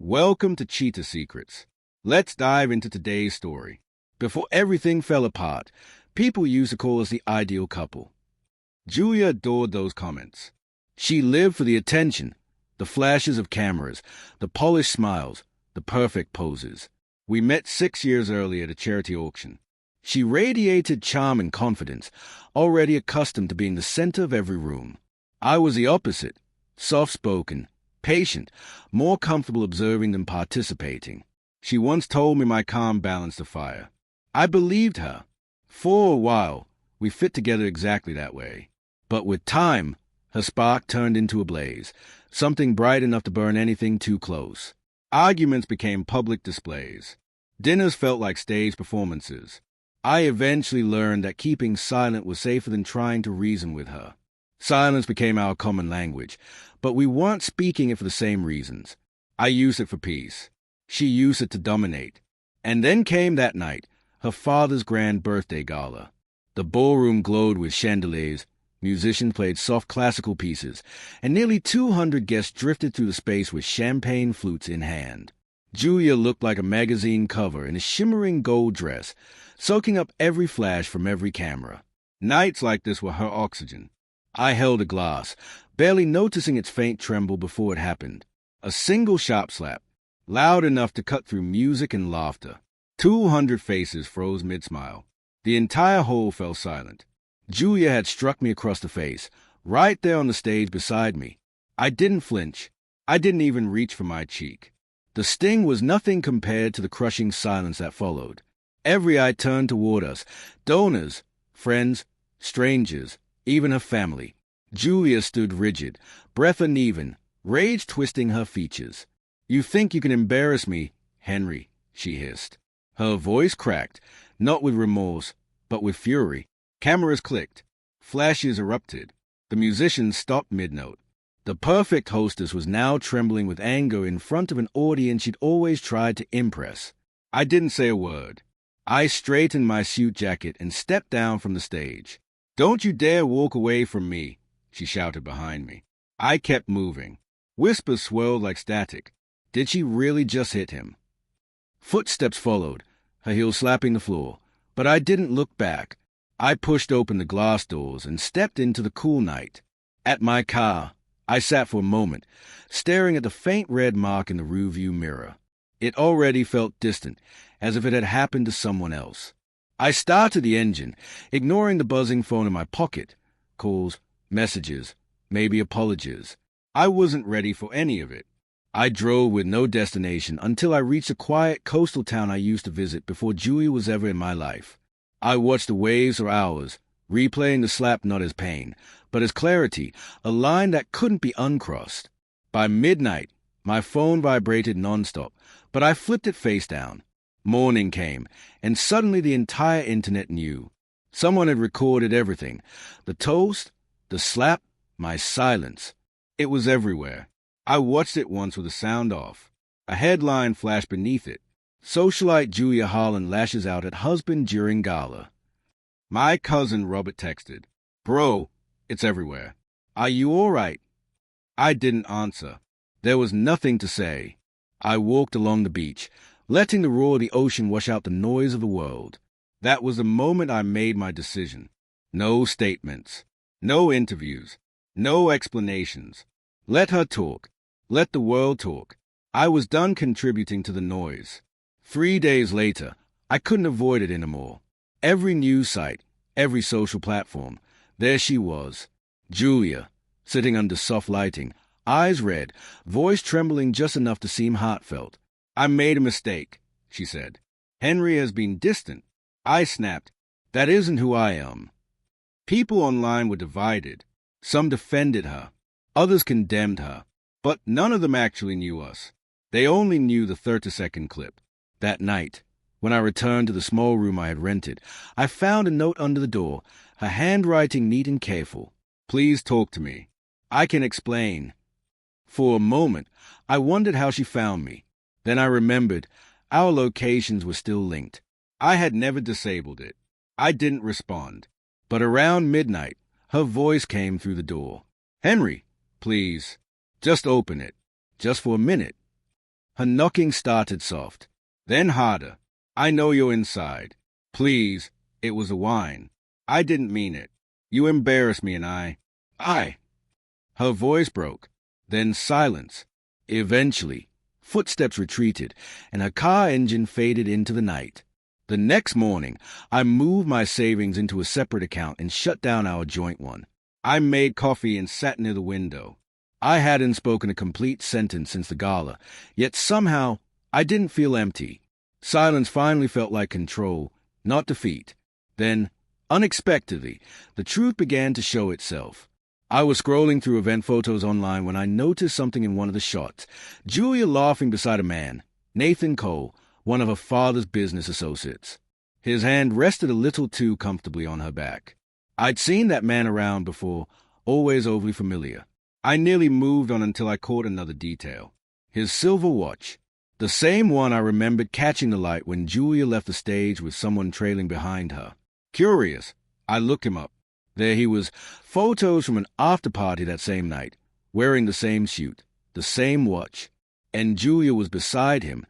Welcome to Cheetah Secrets. Let's dive into today's story. Before everything fell apart, people used to call us the ideal couple. Julia adored those comments. She lived for the attention, the flashes of cameras, the polished smiles, the perfect poses. We met 6 years earlier at a charity auction. She radiated charm and confidence, already accustomed to being the center of every room. I was the opposite, soft-spoken, patient, more comfortable observing than participating. She once told me my calm balanced the fire. I believed her. For a while, we fit together exactly that way. But with time, her spark turned into a blaze, something bright enough to burn anything too close. Arguments became public displays. Dinners felt like stage performances. I eventually learned that keeping silent was safer than trying to reason with her. Silence became our common language, but we weren't speaking it for the same reasons. I used it for peace. She used it to dominate. And then came that night, her father's grand birthday gala. The ballroom glowed with chandeliers, musicians played soft classical pieces, and nearly 200 guests drifted through the space with champagne flutes in hand. Julia looked like a magazine cover in a shimmering gold dress, soaking up every flash from every camera. Nights like this were her oxygen. I held a glass, barely noticing its faint tremble before it happened. A single sharp slap, loud enough to cut through music and laughter. 200 faces froze mid-smile. The entire hall fell silent. Julia had struck me across the face, right there on the stage beside me. I didn't flinch. I didn't even reach for my cheek. The sting was nothing compared to the crushing silence that followed. Every eye turned toward us. Donors, friends, strangers, even her family. Julia stood rigid, breath uneven, rage twisting her features. "You think you can embarrass me, Henry," she hissed. Her voice cracked, not with remorse, but with fury. Cameras clicked. Flashes erupted. The musicians stopped mid-note. The perfect hostess was now trembling with anger in front of an audience she'd always tried to impress. I didn't say a word. I straightened my suit jacket and stepped down from the stage. "Don't you dare walk away from me," she shouted behind me. I kept moving. Whispers swirled like static. Did she really just hit him? Footsteps followed, her heels slapping the floor, but I didn't look back. I pushed open the glass doors and stepped into the cool night. At my car, I sat for a moment, staring at the faint red mark in the rearview mirror. It already felt distant, as if it had happened to someone else. I started the engine, ignoring the buzzing phone in my pocket. Calls, messages, maybe apologies. I wasn't ready for any of it. I drove with no destination until I reached a quiet coastal town I used to visit before Julia was ever in my life. I watched the waves for hours, replaying the slap not as pain, but as clarity, a line that couldn't be uncrossed. By midnight, my phone vibrated nonstop, but I flipped it face down. Morning came, and suddenly the entire internet knew. Someone had recorded everything. The toast, the slap, my silence. It was everywhere. I watched it once with the sound off. A headline flashed beneath it. Socialite Julia Harlan lashes out at husband during gala. My cousin Robert texted, "Bro, it's everywhere. Are you all right?" I didn't answer. There was nothing to say. I walked along the beach, letting the roar of the ocean wash out the noise of the world. That was the moment I made my decision. No statements, no interviews, no explanations. Let her talk. Let the world talk. I was done contributing to the noise. 3 days later, I couldn't avoid it anymore. Every news site, every social platform, there she was. Julia, sitting under soft lighting, eyes red, voice trembling just enough to seem heartfelt. "I made a mistake," she said. "Henry has been distant." I snapped, "That isn't who I am." People online were divided. Some defended her. Others condemned her. But none of them actually knew us. They only knew the 30-second clip. That night, when I returned to the small room I had rented, I found a note under the door, her handwriting neat and careful. "Please talk to me. I can explain." For a moment, I wondered how she found me. Then I remembered our locations were still linked. I had never disabled it. I didn't respond. But around midnight, her voice came through the door. "Henry, please, just open it. Just for a minute." Her knocking started soft, then harder. I know you're inside. Please, it was a whine. I didn't mean it. You embarrassed me and I. Her voice broke, then silence. Eventually, footsteps retreated, and her car engine faded into the night. The next morning, I moved my savings into a separate account and shut down our joint one. I made coffee and sat near the window. I hadn't spoken a complete sentence since the gala, yet somehow I didn't feel empty. Silence finally felt like control, not defeat. Then, unexpectedly, the truth began to show itself. I was scrolling through event photos online when I noticed something in one of the shots. Julia laughing beside a man, Nathan Cole, one of her father's business associates. His hand rested a little too comfortably on her back. I'd seen that man around before, always overly familiar. I nearly moved on until I caught another detail. His silver watch. The same one I remembered catching the light when Julia left the stage with someone trailing behind her. Curious, I looked him up. There he was, photos from an after-party that same night, wearing the same suit, the same watch. And Julia was beside him,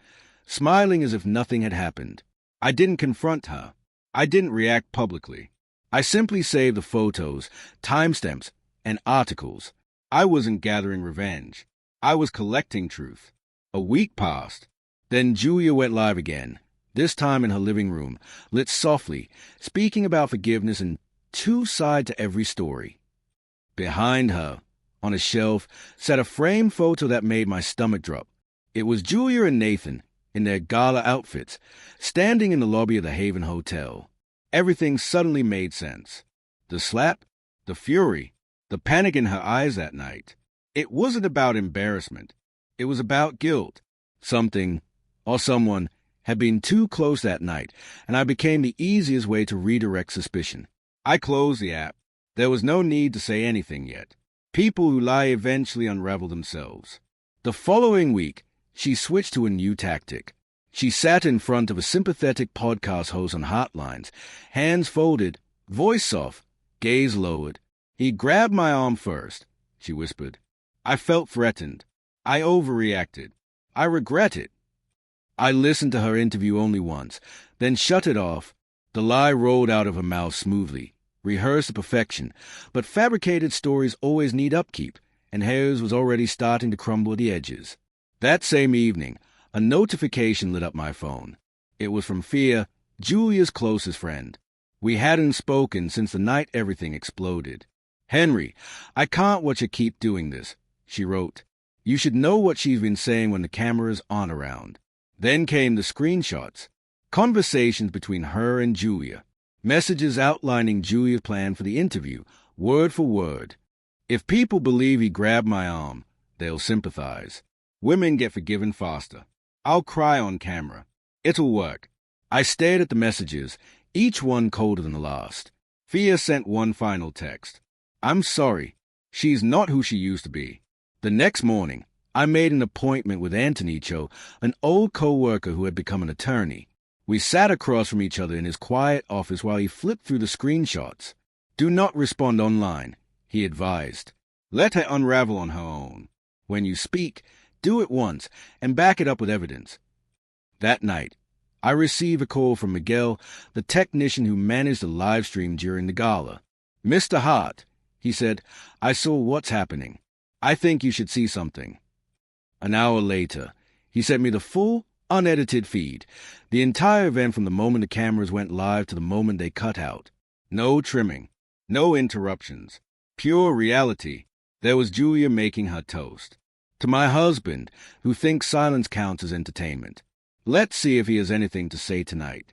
smiling as if nothing had happened. I didn't confront her. I didn't react publicly. I simply saved the photos, timestamps, and articles. I wasn't gathering revenge. I was collecting truth. A week passed. Then Julia went live again, this time in her living room, lit softly, speaking about forgiveness and two sides to every story. Behind her, on a shelf, sat a framed photo that made my stomach drop. It was Julia and Nathan, in their gala outfits, standing in the lobby of the Haven Hotel. Everything suddenly made sense. The slap, the fury, the panic in her eyes that night. It wasn't about embarrassment. It was about guilt. Something, or someone, had been too close that night, and I became the easiest way to redirect suspicion. I closed the app. There was no need to say anything yet. People who lie eventually unravel themselves. The following week, she switched to a new tactic. She sat in front of a sympathetic podcast host on Hotlines, hands folded, voice soft, gaze lowered. He grabbed my arm first, she whispered. I felt threatened. I overreacted. I regret it. I listened to her interview only once, then shut it off. The lie rolled out of her mouth smoothly, rehearsed to perfection, but fabricated stories always need upkeep, and hers was already starting to crumble at the edges. That same evening, a notification lit up my phone. It was from Fia, Julia's closest friend. We hadn't spoken since the night everything exploded. Henry, I can't watch her keep doing this, she wrote. You should know what she's been saying when the cameras aren't around. Then came the screenshots. Conversations between her and Julia. Messages outlining Julia's plan for the interview, word for word. If people believe he grabbed my arm, they'll sympathize. Women get forgiven faster. I'll cry on camera. It'll work. I stared at the messages, each one colder than the last. Fia sent one final text. I'm sorry. She's not who she used to be. The next morning, I made an appointment with Anthony Cho, an old co-worker who had become an attorney. We sat across from each other in his quiet office while he flipped through the screenshots. Do not respond online, he advised. Let her unravel on her own. When you speak, do it once and back it up with evidence. That night, I received a call from Miguel, the technician who managed the live stream during the gala. Mr. Hart, he said, I saw what's happening. I think you should see something. An hour later, he sent me the full, unedited feed, the entire event from the moment the cameras went live to the moment they cut out. No trimming, no interruptions, pure reality. There was Julia making her toast. To my husband, who thinks silence counts as entertainment. Let's see if he has anything to say tonight.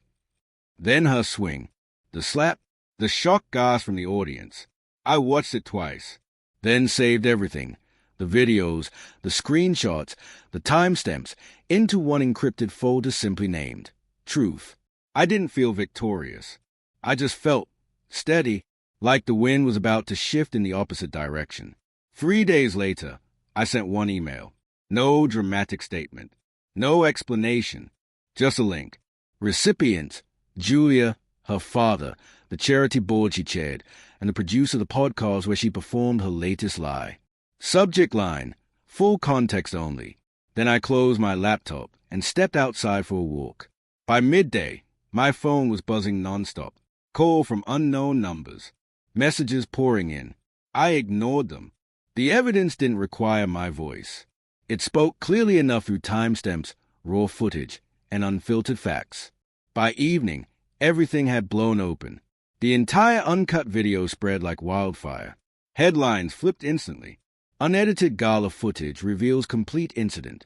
Then her swing, the slap, the shocked gasp from the audience. I watched it twice, then saved everything, the videos, the screenshots, the timestamps, into one encrypted folder simply named Truth. I didn't feel victorious. I just felt steady, like the wind was about to shift in the opposite direction. 3 days later, I sent one email. No dramatic statement. No explanation. Just a link. Recipient, Julia, her father, the charity board she chaired, and the producer of the podcast where she performed her latest lie. Subject line, full context only. Then I closed my laptop and stepped outside for a walk. By midday, my phone was buzzing nonstop. Call from unknown numbers. Messages pouring in. I ignored them. The evidence didn't require my voice. It spoke clearly enough through timestamps, raw footage, and unfiltered facts. By evening, everything had blown open. The entire uncut video spread like wildfire. Headlines flipped instantly. Unedited gala footage reveals complete incident.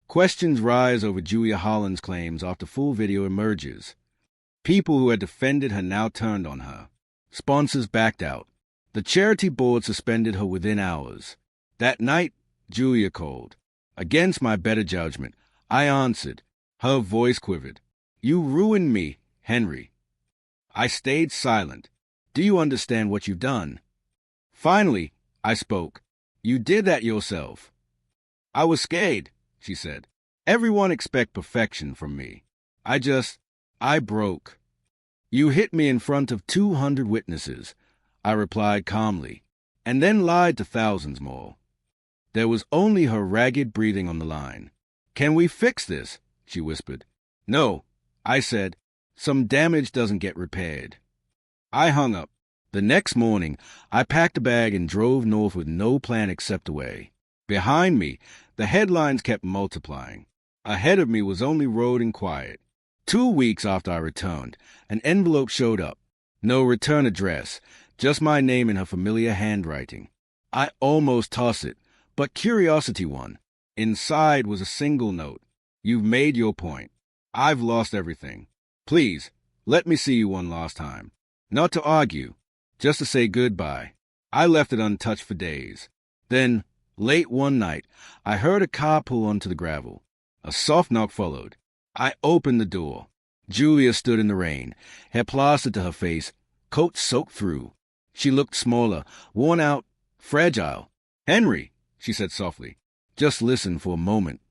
Questions rise over Julia Holland's claims after full video emerges. People who had defended her now turned on her. Sponsors backed out. The charity board suspended her within hours. That night, Julia called. Against my better judgment, I answered. Her voice quivered. You ruined me, Henry. I stayed silent. Do you understand what you've done? Finally, I spoke. You did that yourself. I was scared, she said. Everyone expects perfection from me. I broke. You hit me in front of 200 witnesses, I replied calmly, and then lied to thousands more. There was only her ragged breathing on the line. Can we fix this? She whispered. No, I said. Some damage doesn't get repaired. I hung up. The next morning, I packed a bag and drove north with no plan except away. Behind me, the headlines kept multiplying. Ahead of me was only road and quiet. 2 weeks after I returned, an envelope showed up. No return address, just my name in her familiar handwriting. I almost tossed it, but curiosity won. Inside was a single note. You've made your point. I've lost everything. Please, let me see you one last time. Not to argue, just to say goodbye. I left it untouched for days. Then, late one night, I heard a car pull onto the gravel. A soft knock followed. I opened the door. Julia stood in the rain, hair plastered to her face, coat soaked through. She looked smaller, worn out, fragile. Henry, she said softly, just listen for a moment.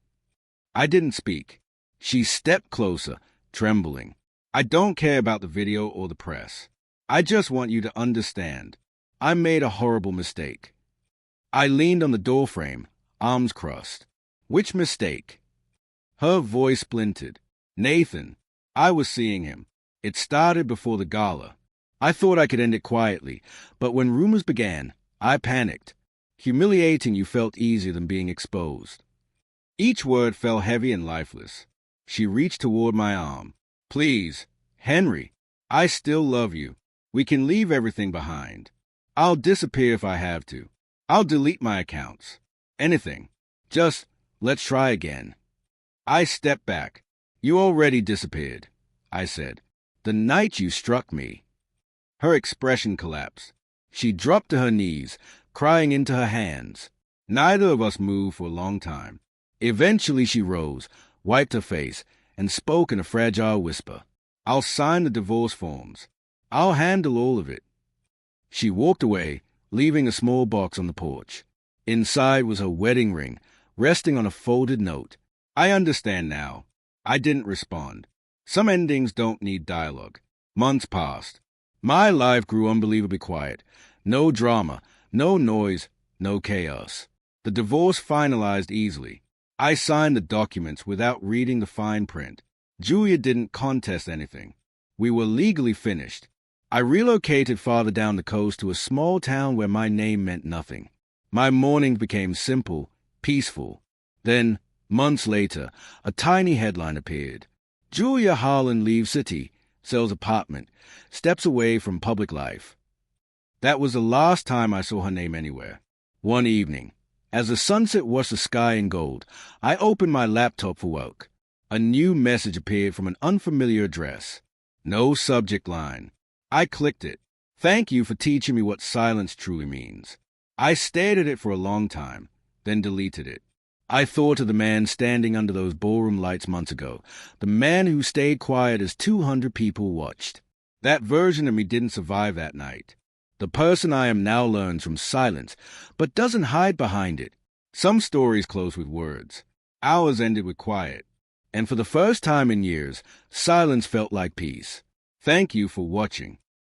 I didn't speak. She stepped closer, trembling. I don't care about the video or the press. I just want you to understand. I made a horrible mistake. I leaned on the doorframe, arms crossed. Which mistake? Her voice splintered. Nathan. I was seeing him. It started before the gala. I thought I could end it quietly, but when rumors began, I panicked. Humiliating you felt easier than being exposed. Each word fell heavy and lifeless. She reached toward my arm. Please, Henry, I still love you. We can leave everything behind. I'll disappear if I have to. I'll delete my accounts. Anything. Just, let's try again. I stepped back. You already disappeared, I said. The night you struck me. Her expression collapsed. She dropped to her knees, crying into her hands. Neither of us moved for a long time. Eventually she rose, wiped her face, and spoke in a fragile whisper. I'll sign the divorce forms. I'll handle all of it. She walked away, leaving a small box on the porch. Inside was her wedding ring, resting on a folded note. I understand now. I didn't respond. Some endings don't need dialogue. Months passed. My life grew unbelievably quiet. No drama, no noise, no chaos. The divorce finalized easily. I signed the documents without reading the fine print. Julia didn't contest anything. We were legally finished. I relocated farther down the coast to a small town where my name meant nothing. My mornings became simple, peaceful. Then, months later, a tiny headline appeared. Julia Holland leaves city, sells apartment, steps away from public life. That was the last time I saw her name anywhere. One evening, as the sunset washed the sky in gold, I opened my laptop for work. A new message appeared from an unfamiliar address. No subject line. I clicked it. Thank you for teaching me what silence truly means. I stared at it for a long time, then deleted it. I thought of the man standing under those ballroom lights months ago, the man who stayed quiet as 200 people watched. That version of me didn't survive that night. The person I am now learns from silence, but doesn't hide behind it. Some stories close with words. Ours ended with quiet. And for the first time in years, silence felt like peace. Thank you for watching.